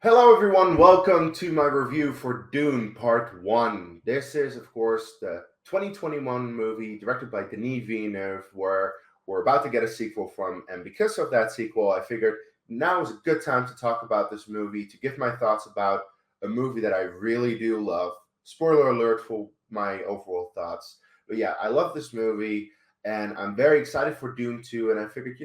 Hello, everyone. Welcome to my review for Dune Part One. This is, of course, the 2021 movie directed by Denis Villeneuve, where we're about to get a sequel from. And because of that sequel, I figured now is a good time to talk about this movie, to give my thoughts about a movie that I really do love. Spoiler alert for my overall thoughts. But yeah, I love this movie, and I'm very excited for Dune 2. And I figured,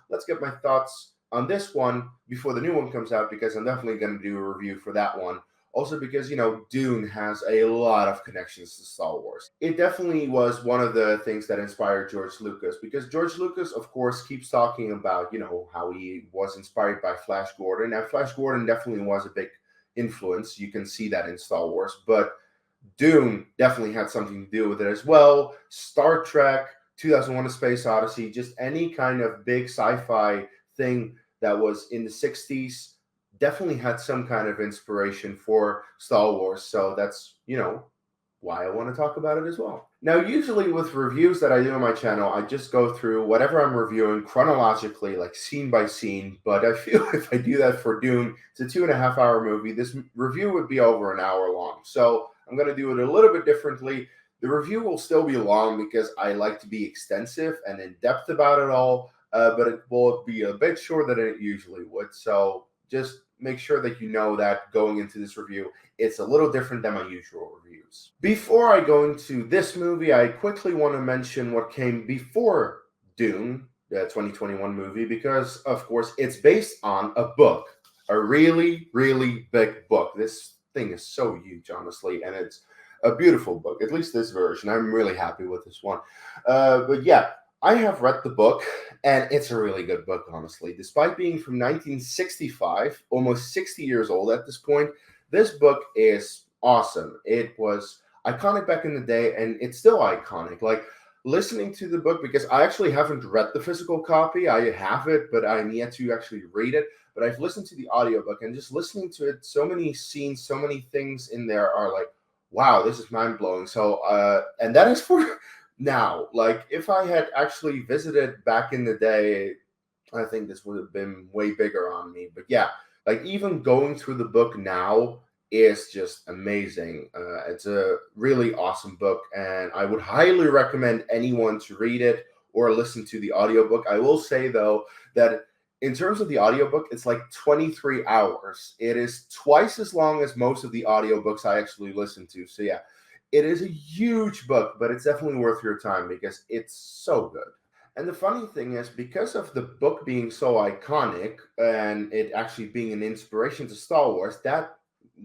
let's get my thoughts on this one before the new one comes out because I'm definitely going to do a review for that one. Also, because Dune has a lot of connections to Star Wars. It definitely was one of the things that inspired George Lucas because George Lucas, of course, keeps talking about how he was inspired by Flash Gordon, and Flash Gordon definitely was a big influence. You can see that in Star Wars, but Dune definitely had something to do with it as well. Star Trek, 2001: A Space Odyssey, just any kind of big sci-fi thing that was in the 60s definitely had some kind of inspiration for Star Wars. So that's, why I want to talk about it as well. Now, usually with reviews that I do on my channel, I just go through whatever I'm reviewing chronologically, like scene by scene. But I feel if I do that for Dune, it's a 2.5 hour movie. This review would be over an hour long. So I'm going to do it a little bit differently. The review will still be long because I like to be extensive and in depth about it all, but it will be a bit shorter than it usually would. So just make sure that you know that going into this review, it's a little different than my usual reviews. Before I go into this movie, I quickly want to mention what came before Dune, the 2021 movie, because of course it's based on a book, a really, really big book. This thing is so huge, honestly, and it's a beautiful book. At least this version. I'm really happy with this one. But yeah, I have read the book, and it's a really good book, honestly. Despite being from 1965, almost 60 years old at this point, this book is awesome. It was iconic back in the day, and it's still iconic. Like listening to the book, because I actually haven't read the physical copy. I have it, but I'm yet to actually read it. But I've listened to the audiobook, and just listening to it, so many scenes, so many things in there are like, wow, this is mind blowing. So, and that is for now. Like, if I had actually visited back in the day, I think this would have been way bigger on me. But yeah, like even going through the book now is just amazing. It's a really awesome book, and I would highly recommend anyone to read it or listen to the audiobook. I will say though that in terms of the audiobook, it's like 23 hours. It is twice as long as most of the audiobooks I actually listen to. So yeah, it is a huge book, but it's definitely worth your time because it's so good. And the funny thing is, because of the book being so iconic and it actually being an inspiration to Star Wars, that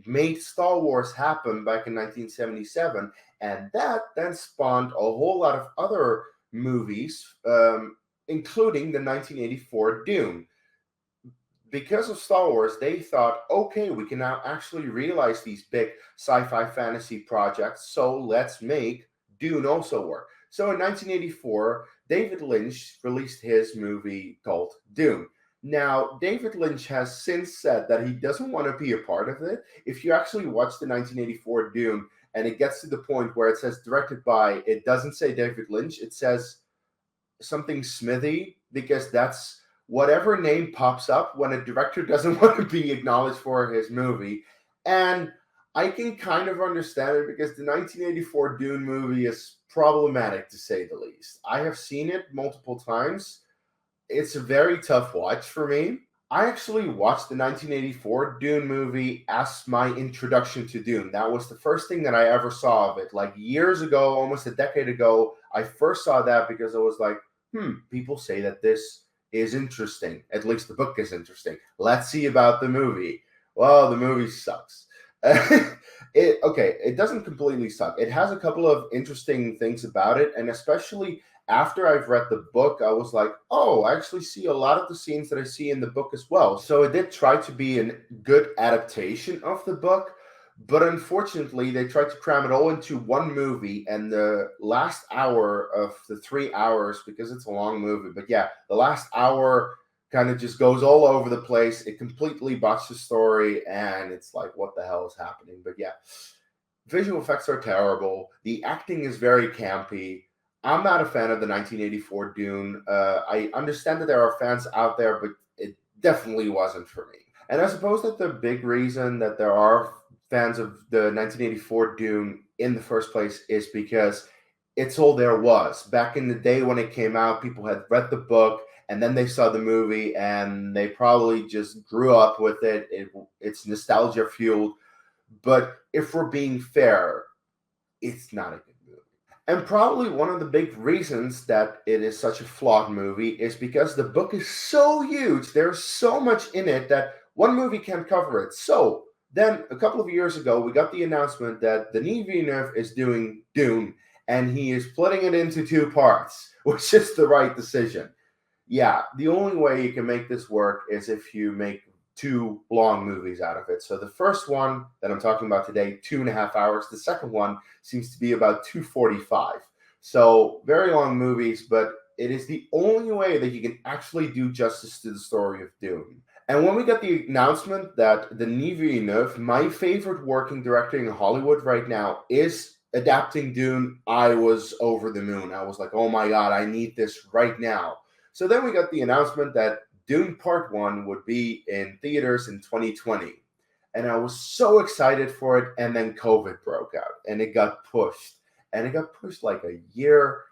made Star Wars happen back in 1977. And that then spawned a whole lot of other movies, including the 1984 Dune. Because of Star Wars, they thought, okay, we can now actually realize these big sci fi fantasy projects, so let's make Dune also work. So in 1984, David Lynch released his movie called Dune. Now, David Lynch has since said that he doesn't want to be a part of it. If you actually watch the 1984 Dune and it gets to the point where it says directed by, it doesn't say David Lynch, it says something Smithy, because that's whatever name pops up when a director doesn't want to be acknowledged for his movie. And I can kind of understand it because the 1984 Dune movie is problematic to say the least. I have seen it multiple times. It's a very tough watch for me. I actually watched the 1984 Dune movie as my introduction to Dune. That was the first thing that I ever saw of it. Like years ago, almost a decade ago, I first saw that because I was like, people say that this is interesting. At least the book is interesting. Let's see about the movie. Well, the movie sucks. It doesn't completely suck. It has a couple of interesting things about it, and especially after I've read the book, I was like, oh, I actually see a lot of the scenes that I see in the book as well. So it did try to be a good adaptation of the book, but unfortunately, they tried to cram it all into one movie, and the last hour of the 3 hours, because it's a long movie, but yeah, the last hour kind of just goes all over the place. It completely botched the story, and it's like, what the hell is happening? But yeah, visual effects are terrible. The acting is very campy. I'm not a fan of the 1984 Dune. I understand that there are fans out there, but it definitely wasn't for me. And I suppose that the big reason that there are fans of the 1984 Dune in the first place is because it's all there was. Back in the day when it came out, people had read the book and then they saw the movie and they probably just grew up with it's nostalgia fueled. But if we're being fair, it's not a good movie. And probably one of the big reasons that it is such a flawed movie is because the book is so huge. There's so much in it that one movie can't cover it. So then a couple of years ago, we got the announcement that Denis Villeneuve is doing Dune and he is splitting it into two parts, which is the right decision. Yeah, the only way you can make this work is if you make two long movies out of it. So the first one that I'm talking about today, 2.5 hours. The second one seems to be about 2:45. So very long movies, but it is the only way that you can actually do justice to the story of Dune. And when we got the announcement that Denis Villeneuve, my favorite working director in Hollywood right now, is adapting Dune, I was over the moon. I was like, oh my God, I need this right now. So then we got the announcement that Dune Part One would be in theaters in 2020. And I was so excited for it. And then COVID broke out and it got pushed. And it got pushed like a year.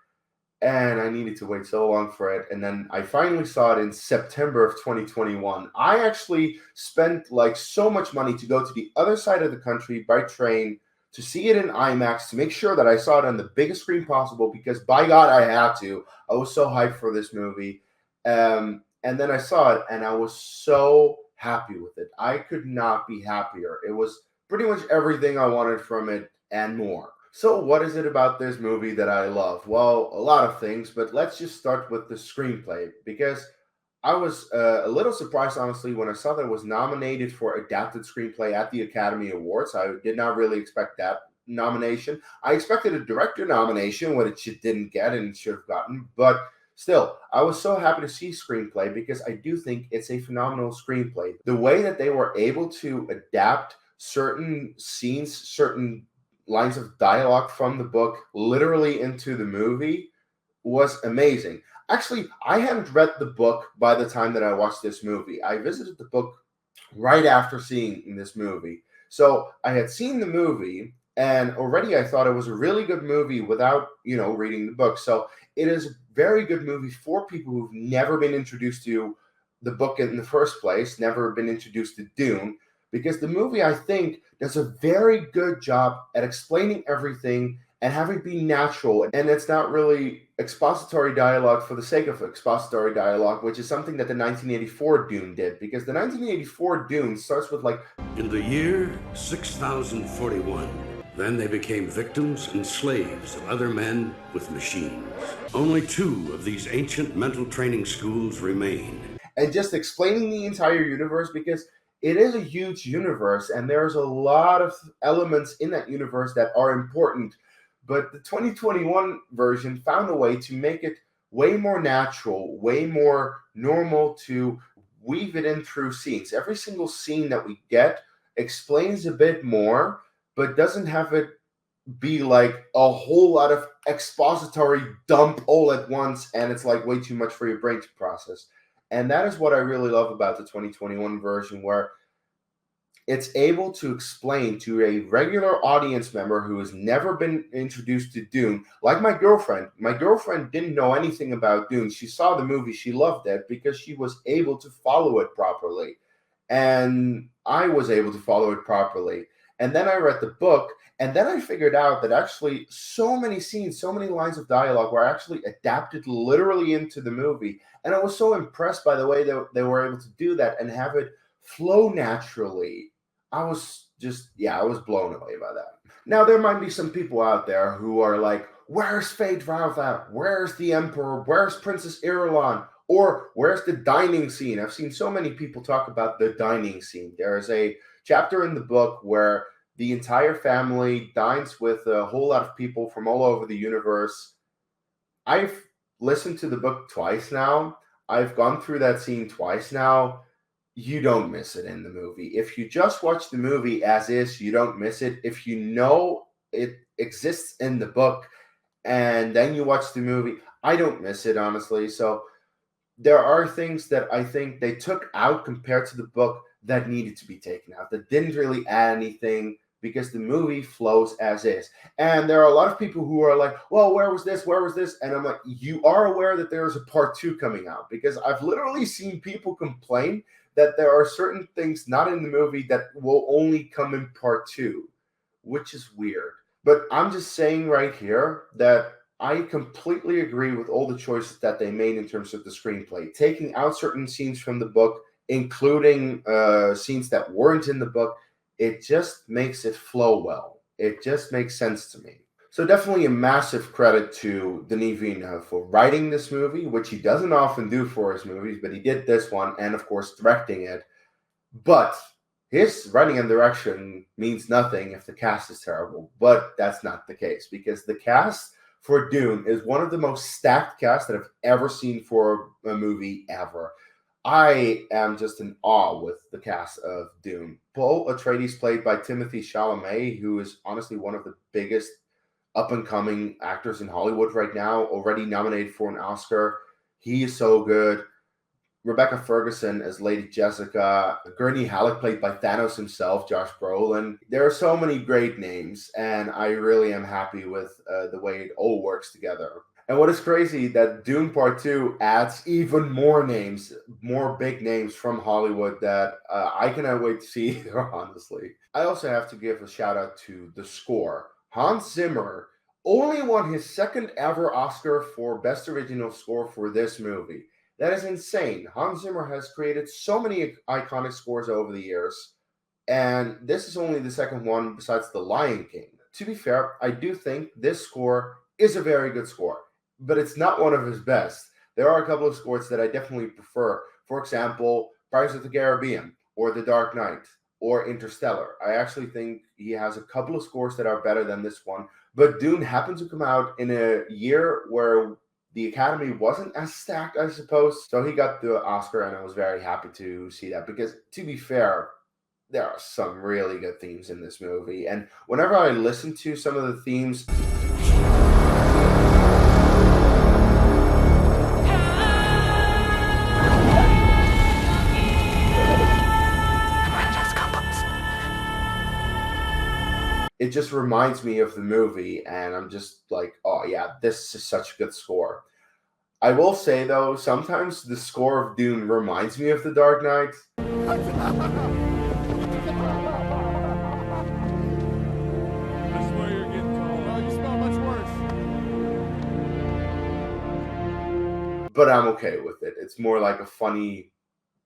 And I needed to wait so long for it. And then I finally saw it in September of 2021. I actually spent like so much money to go to the other side of the country by train to see it in IMAX to make sure that I saw it on the biggest screen possible because by God, I had to. I was so hyped for this movie. And then I saw it and I was so happy with it. I could not be happier. It was pretty much everything I wanted from it and more. So, what is it about this movie that I love? Well, a lot of things, but let's just start with the screenplay because I was a little surprised, honestly, when I saw that it was nominated for Adapted Screenplay at the Academy Awards. I did not really expect that nomination. I expected a director nomination, which it didn't get and should have gotten, but still, I was so happy to see screenplay because I do think it's a phenomenal screenplay. The way that they were able to adapt certain scenes, certain lines of dialogue from the book literally into the movie was amazing. Actually, I hadn't read the book by the time that I watched this movie. I visited the book right after seeing this movie. So I had seen the movie and already I thought it was a really good movie without, reading the book. So it is a very good movie for people who've never been introduced to the book in the first place, never been introduced to Dune, because the movie, I think, does a very good job at explaining everything and have it be natural. And it's not really expository dialogue for the sake of expository dialogue, which is something that the 1984 Dune did. Because the 1984 Dune starts with like, in the year 6041, then they became victims and slaves of other men with machines. Only two of these ancient mental training schools remain. And just explaining the entire universe because it is a huge universe and there's a lot of elements in that universe that are important. But the 2021 version found a way to make it way more natural, way more normal to weave it in through scenes. Every single scene that we get explains a bit more, but doesn't have it be like a whole lot of expository dump all at once and it's like way too much for your brain to process. And that is what I really love about the 2021 version, where it's able to explain to a regular audience member who has never been introduced to Dune, like my girlfriend. My girlfriend didn't know anything about Dune. She saw the movie, she loved it because she was able to follow it properly. And I was able to follow it properly. And then I read the book, and then I figured out that actually so many scenes, so many lines of dialogue were actually adapted literally into the movie. And I was so impressed by the way that they were able to do that and have it flow naturally. I was I was blown away by that. Now, there might be some people out there who are like, where's Feyd-Rautha? Where's the Emperor? Where's Princess Irulan? Or where's the dining scene? I've seen so many people talk about the dining scene. There is a chapter in the book where the entire family dines with a whole lot of people from all over the universe. I've listened to the book twice now. I've gone through that scene twice now. You don't miss it in the movie. If you just watch the movie as is, you don't miss it. If you know it exists in the book and then you watch the movie, I don't miss it, honestly. So there are things that I think they took out compared to the book that needed to be taken out, that didn't really add anything because the movie flows as is. And there are a lot of people who are like, well, where was this? Where was this? And I'm like, you are aware that there is a part two coming out, because I've literally seen people complain that there are certain things not in the movie that will only come in part two, which is weird. But I'm just saying right here that I completely agree with all the choices that they made in terms of the screenplay, taking out certain scenes from the book, including scenes that weren't in the book. It just makes it flow well. It just makes sense to me. So definitely a massive credit to Denis Villeneuve for writing this movie, which he doesn't often do for his movies, but he did this one, and of course directing it. But his writing and direction means nothing if the cast is terrible. But that's not the case, because the cast for Dune is one of the most stacked casts that I've ever seen for a movie ever. I am just in awe with the cast of Dune. Paul Atreides, played by Timothy Chalamet, who is honestly one of the biggest up and coming actors in Hollywood right now, already nominated for an Oscar. He is so good. Rebecca Ferguson as Lady Jessica, Gurney Halleck played by Thanos himself, Josh Brolin. There are so many great names, and I really am happy with the way it all works together. And what is crazy, that Dune Part 2 adds even more names, more big names from Hollywood that I cannot wait to see, honestly. I also have to give a shout out to the score. Hans Zimmer only won his second ever Oscar for Best Original Score for this movie. That is insane. Hans Zimmer has created so many iconic scores over the years, and this is only the second one besides The Lion King. To be fair, I do think this score is a very good score, but it's not one of his best. There are a couple of scores that I definitely prefer. For example, Pirates of the Caribbean, or The Dark Knight, or Interstellar. I actually think he has a couple of scores that are better than this one, but Dune happened to come out in a year where the Academy wasn't as stacked, I suppose. So he got the Oscar, and I was very happy to see that, because, to be fair, there are some really good themes in this movie. And whenever I listen to some of the themes, it just reminds me of the movie, and I'm just like, oh yeah, this is such a good score. I will say though, sometimes the score of Dune reminds me of The Dark Knight. But I'm okay with it. It's more like a funny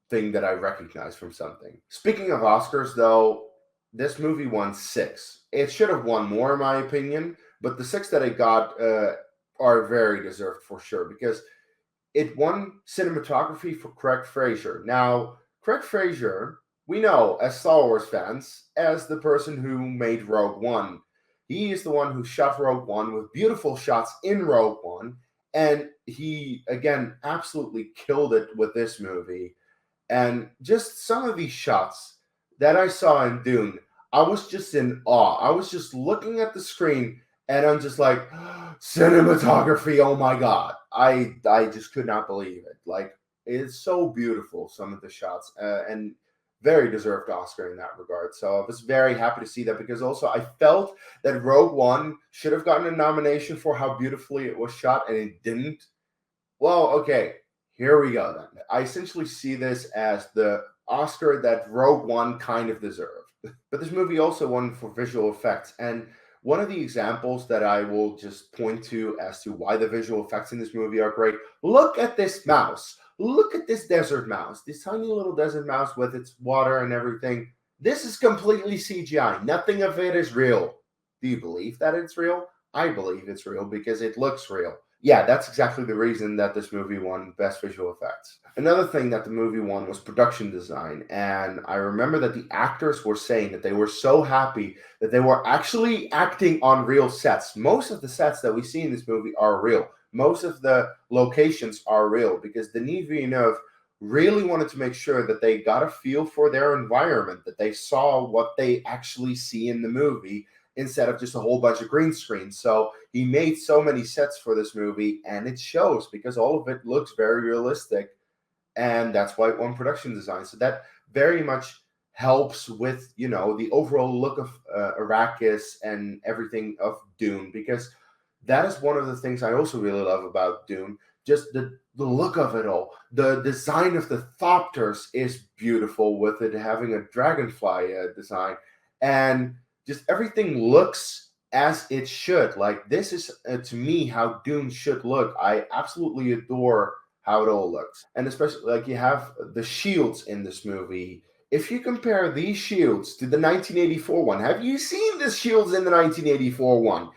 thing that I recognize from something. Speaking of Oscars, though, this movie won six. It should have won more, in my opinion, but the six that it got are very deserved for sure, because it won cinematography for Craig Fraser. Now, Craig Fraser, we know as Star Wars fans, as the person who made Rogue One. He is the one who shot Rogue One with beautiful shots in Rogue One, and he, again, absolutely killed it with this movie. And just some of these shots that I saw in Dune, I was just in awe. I was just looking at the screen, and I'm just like, cinematography, oh my God. I just could not believe it. Like, it's so beautiful, some of the shots, and very deserved Oscar in that regard. So I was very happy to see that, because also I felt that Rogue One should have gotten a nomination for how beautifully it was shot, and it didn't. Well, okay, here we go then. I essentially see this as the Oscar that Rogue One kind of deserved. But this movie also won for visual effects. And one of the examples that I will just point to as to why the visual effects in this movie are great, look at this mouse. Look at this desert mouse, this tiny little desert mouse with its water and everything. This is completely CGI. Nothing of it is real. Do you believe that it's real? I believe it's real because it looks real. Yeah, that's exactly the reason that this movie won Best Visual Effects. Another thing that the movie won was production design. And I remember that the actors were saying that they were so happy that they were actually acting on real sets. Most of the sets that we see in this movie are real. Most of the locations are real, because Denis Villeneuve really wanted to make sure that they got a feel for their environment, that they saw what they actually see in the movie, instead of just a whole bunch of green screens. So he made so many sets for this movie, and it shows, because all of it looks very realistic. and that's why it won production design. So that very much helps with the overall look of Arrakis and everything of Dune, because that is one of the things I also really love about Dune. Just the look of it all. The design of the Thopters is beautiful, with it having a dragonfly design, and just everything looks as it should. Like, this is to me how Dune should look. I absolutely adore how it all looks, and especially like you have the shields in this movie. If you compare these shields to the 1984 one, have you seen the shields in the 1984 one?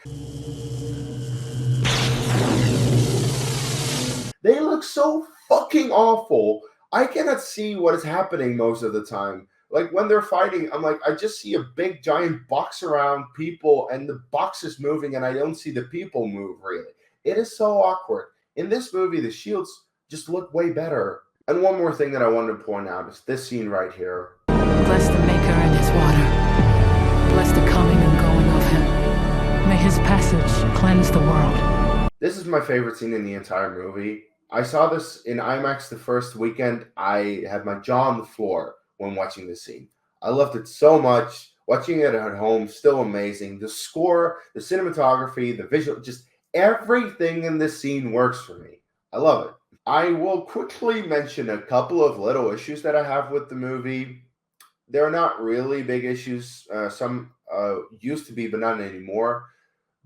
They look so fucking awful. I cannot see what is happening most of the time. Like, when they're fighting, I'm like, I just see a big giant box around people, and the box is moving, and I don't see the people move really. It is so awkward. In this movie, the shields just look way better. And one more thing that I wanted to point out is this scene right here. Bless the Maker and his water. Bless the coming and going of him. May his passage cleanse the world. This is my favorite scene in the entire movie. I saw this in IMAX the first weekend. I had my jaw on the floor when watching this scene. I loved it so much. Watching it at home, still amazing. The score, the cinematography, the visual, just everything in this scene works for me. I love it. I will quickly mention a couple of little issues that I have with the movie. They're not really big issues. Some used to be, but not anymore.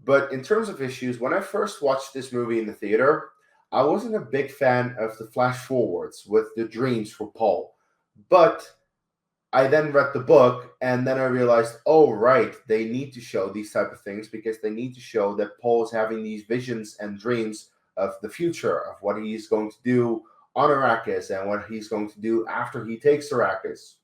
But in terms of issues, when I first watched this movie in the theater, I wasn't a big fan of the flash forwards with the dreams for Paul. But I then read the book, and then I realized, oh, right, they need to show these type of things because they need to show that Paul is having these visions and dreams of the future, of what he's going to do on Arrakis and what he's going to do after he takes Arrakis,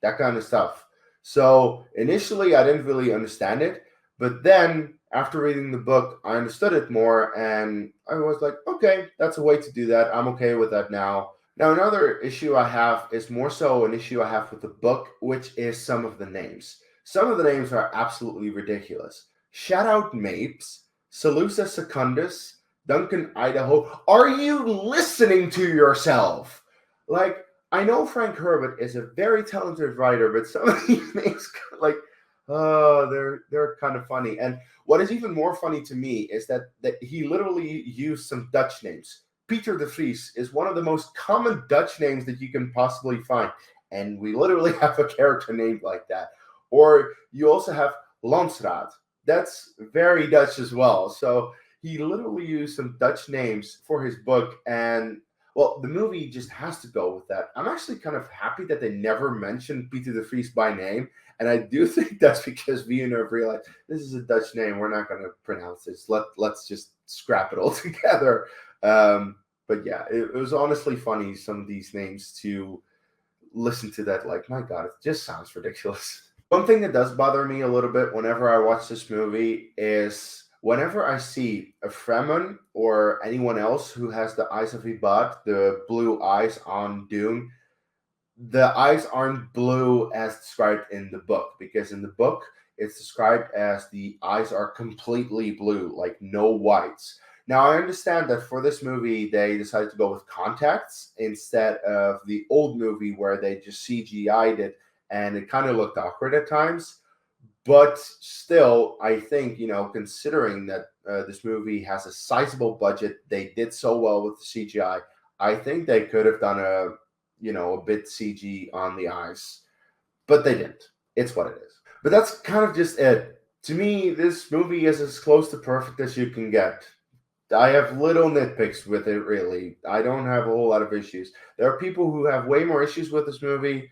that kind of stuff. So initially, I didn't really understand it, but then after reading the book, I understood it more, and I was like, okay, that's a way to do that. I'm okay with that now. Now, another issue I have is more so an issue I have with the book, which is some of the names. Some of the names are absolutely ridiculous. Shout out Mapes, Salusa Secundus, Duncan, Idaho. Are you listening to yourself? Like, I know Frank Herbert is a very talented writer, but some of these names, like, they're kind of funny. And what is even more funny to me is that he literally used some Dutch names. Peter de Vries is one of the most common Dutch names that you can possibly find, and we literally have a character named like that. Or you also have Landsraad. That's very Dutch as well. So he literally used some Dutch names for his book, and well, the movie just has to go with that. I'm actually kind of happy that they never mentioned Peter de Vries by name, and I do think that's because Villeneuve realized this is a Dutch name. We're not going to pronounce this. Let's just scrap it all together. But yeah, it was honestly funny, some of these names, to listen to that. Like, my God, it just sounds ridiculous. One thing that does bother me a little bit whenever I watch this movie is whenever I see a Fremen or anyone else who has the eyes of Ibad, the blue eyes on Dune, the eyes aren't blue as described in the book, because in the book it's described as the eyes are completely blue, like no whites. Now, I understand that for this movie they decided to go with contacts instead of the old movie where they just CGI'd it and it kind of looked awkward at times. But still, I think, considering that this movie has a sizable budget, they did so well with the CGI. I think they could have done a bit CG on the eyes, but they didn't. It's what it is. But that's kind of just it. To me, this movie is as close to perfect as you can get. I have little nitpicks with it, really. I don't have a whole lot of issues. There are people who have way more issues with this movie.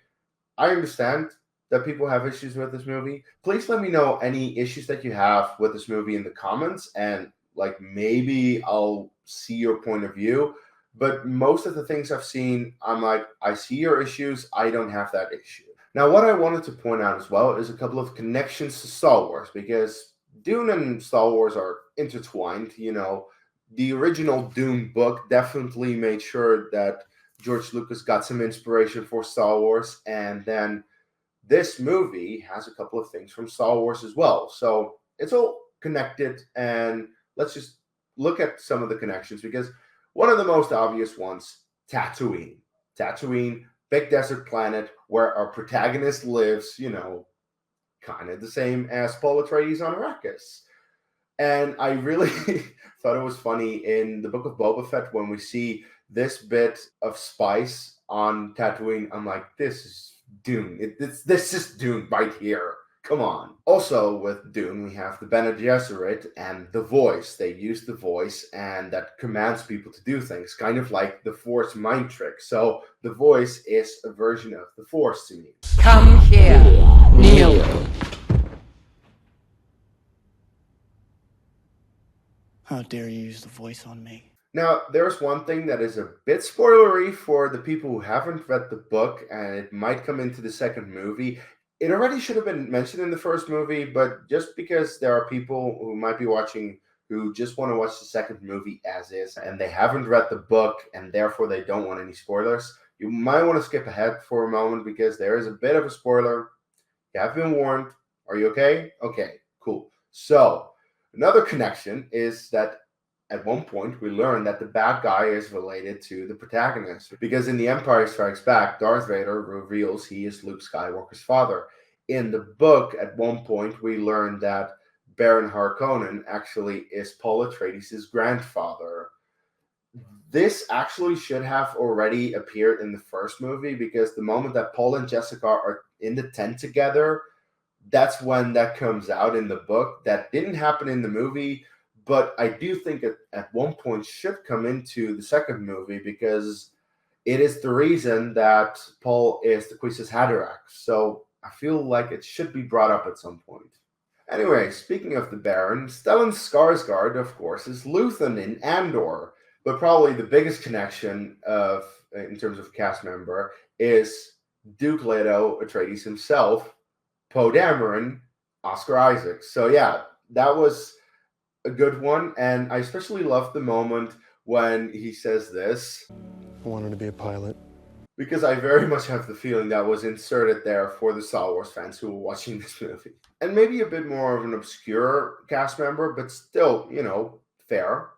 I understand that people have issues with this movie. Please let me know any issues that you have with this movie in the comments, and like maybe I'll see your point of view. But most of the things I've seen, I'm like, I see your issues. I don't have that issue. Now, what I wanted to point out as well is a couple of connections to Star Wars, because Dune and Star Wars are intertwined. The original Dune book definitely made sure that George Lucas got some inspiration for Star Wars, and then this movie has a couple of things from Star Wars as well. So it's all connected, and let's just look at some of the connections, because one of the most obvious ones, Tatooine. Tatooine, big desert planet where our protagonist lives, kind of the same as Paul Atreides on Arrakis. And I really thought it was funny in the Book of Boba Fett when we see this bit of spice on Tatooine. I'm like, this is Dune. This is Dune right here. Come on. Also, with Dune, we have the Bene Gesserit and the voice. They use the voice, and that commands people to do things, kind of like the Force mind trick. So the voice is a version of the Force to me. Come here, kneel. How dare you use the voice on me? Now, there's one thing that is a bit spoilery for the people who haven't read the book, and it might come into the second movie. It already should have been mentioned in the first movie, but just because there are people who might be watching who just want to watch the second movie as is, and they haven't read the book, and therefore they don't want any spoilers, you might want to skip ahead for a moment because there is a bit of a spoiler. You have been warned. Are you okay? Okay, cool. So, another connection is that at one point we learn that the bad guy is related to the protagonist, because in The Empire Strikes Back, Darth Vader reveals he is Luke Skywalker's father. In the book, at one point we learn that Baron Harkonnen actually is Paul Atreides' grandfather. This actually should have already appeared in the first movie, because the moment that Paul and Jessica are in the tent together, that's when that comes out in the book. That didn't happen in the movie, but I do think it at one point should come into the second movie, because it is the reason that Paul is the Quistis Haderach. So I feel like it should be brought up at some point. Anyway, speaking of the Baron, Stellan Skarsgård, of course, is Luthen in Andor. But probably the biggest connection in terms of cast member is Duke Leto Atreides himself, Poe Dameron, Oscar Isaac. So yeah, that was a good one, and I especially loved the moment when he says this. I wanted to be a pilot. Because I very much have the feeling that was inserted there for the Star Wars fans who were watching this movie. And maybe a bit more of an obscure cast member, but still, fair.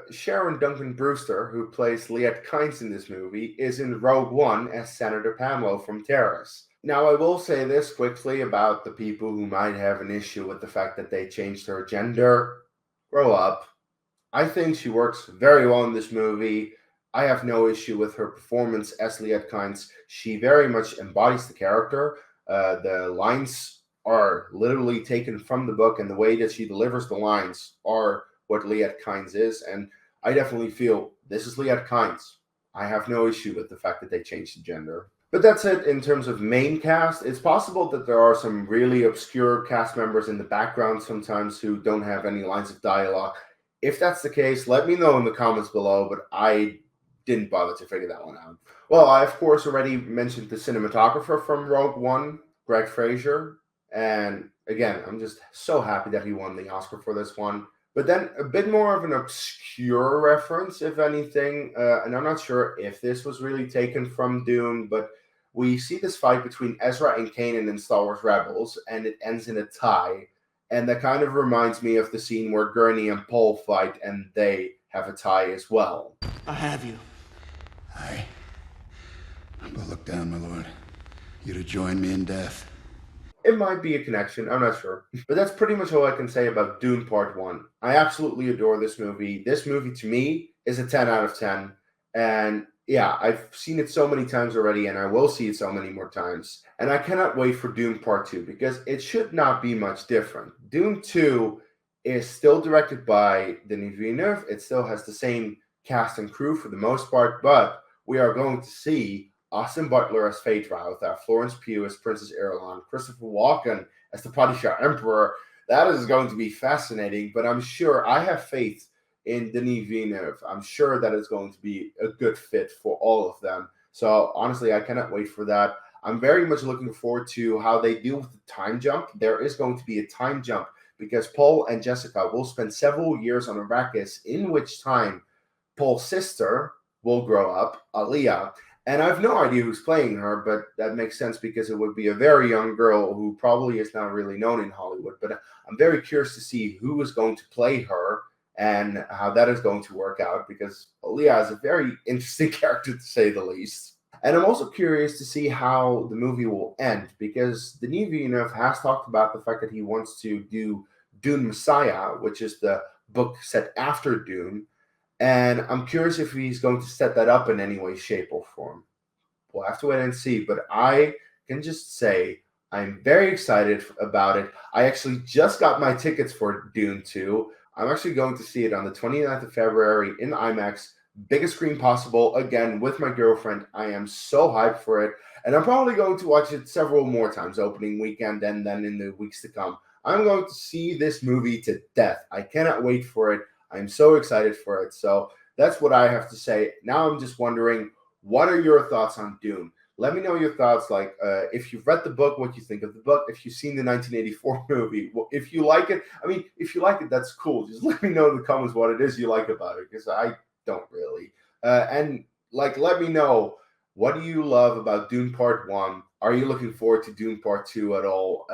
Sharon Duncan Brewster, who plays Liet Kynes in this movie, is in Rogue One as Senator Pamlo from Terrace. Now, I will say this quickly about the people who might have an issue with the fact that they changed her gender. Grow up. I think she works very well in this movie. I have no issue with her performance as Liet Kynes. She very much embodies the character. The lines are literally taken from the book, and the way that she delivers the lines are what Liet Kynes is. And I definitely feel this is Liet Kynes. I have no issue with the fact that they changed the gender. But that's it in terms of main cast. It's possible that there are some really obscure cast members in the background sometimes who don't have any lines of dialogue. If that's the case, let me know in the comments below, but I didn't bother to figure that one out. Well, I, of course, already mentioned the cinematographer from Rogue One, Greg Fraser. And again, I'm just so happy that he won the Oscar for this one. But then a bit more of an obscure reference, if anything. And I'm not sure if this was really taken from Dune, but we see this fight between Ezra and Kanan in Star Wars Rebels, and it ends in a tie. And that kind of reminds me of the scene where Gurney and Paul fight, and they have a tie as well. I have you. Aye. But look down, my lord. You'd have joined me in death. It might be a connection, I'm not sure. But that's pretty much all I can say about Dune Part 1. I absolutely adore this movie. This movie, to me, is a 10 out of 10. And yeah, I've seen it so many times already, and I will see it so many more times. And I cannot wait for Dune Part 2, because it should not be much different. Dune 2 is still directed by Denis Villeneuve. It still has the same cast and crew for the most part, but we are going to see Austin Butler as Feyd-Rautha, Florence Pugh as Princess Irulan, Christopher Walken as the Padishah Emperor. That is going to be fascinating, but I'm sure I have faith in Denis Villeneuve. I'm sure that it's going to be a good fit for all of them. So honestly, I cannot wait for that. I'm very much looking forward to how they deal with the time jump. There is going to be a time jump because Paul and Jessica will spend several years on Arrakis, in which time Paul's sister will grow up, Aliyah. And I have no idea who's playing her, but that makes sense because it would be a very young girl who probably is not really known in Hollywood. But I'm very curious to see who is going to play her and how that is going to work out, because Aliyah is a very interesting character, to say the least. And I'm also curious to see how the movie will end because Denis Villeneuve has talked about the fact that he wants to do Dune Messiah, which is the book set after Dune. And I'm curious if he's going to set that up in any way, shape, or form. We'll have to wait and see. But I can just say I'm very excited about it. I actually just got my tickets for Dune 2. I'm actually going to see it on the 29th of February in IMAX, biggest screen possible, again with my girlfriend. I am so hyped for it. And I'm probably going to watch it several more times, opening weekend and then in the weeks to come. I'm going to see this movie to death. I cannot wait for it. I'm so excited for it. So that's what I have to say. Now I'm just wondering, what are your thoughts on Dune? Let me know your thoughts. Like, if you've read the book, what you think of the book. If you've seen the 1984 movie, well, if you like it, if you like it, that's cool. Just let me know in the comments what it is you like about it, because I don't really. And like, let me know, what do you love about Dune Part One? Are you looking forward to Dune Part Two at all?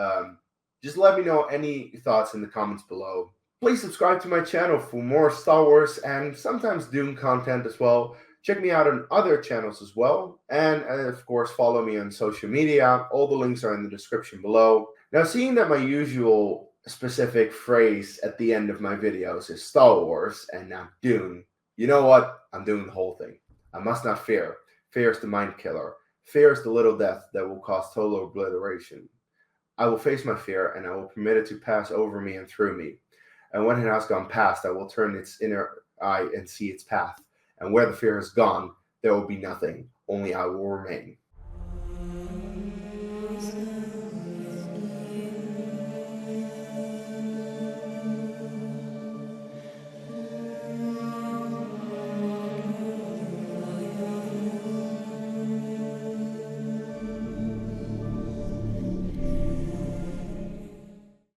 Just let me know any thoughts in the comments below. Please subscribe to my channel for more Star Wars and sometimes Dune content as well. Check me out on other channels as well. And of course, follow me on social media. All the links are in the description below. Now, seeing that my usual specific phrase at the end of my videos is Star Wars and not Dune, you know what? I'm doing the whole thing. I must not fear. Fear is the mind killer. Fear is the little death that will cause total obliteration. I will face my fear and I will permit it to pass over me and through me. And when it has gone past, I will turn its inner eye and see its path. And where the fear has gone, there will be nothing. Only I will remain.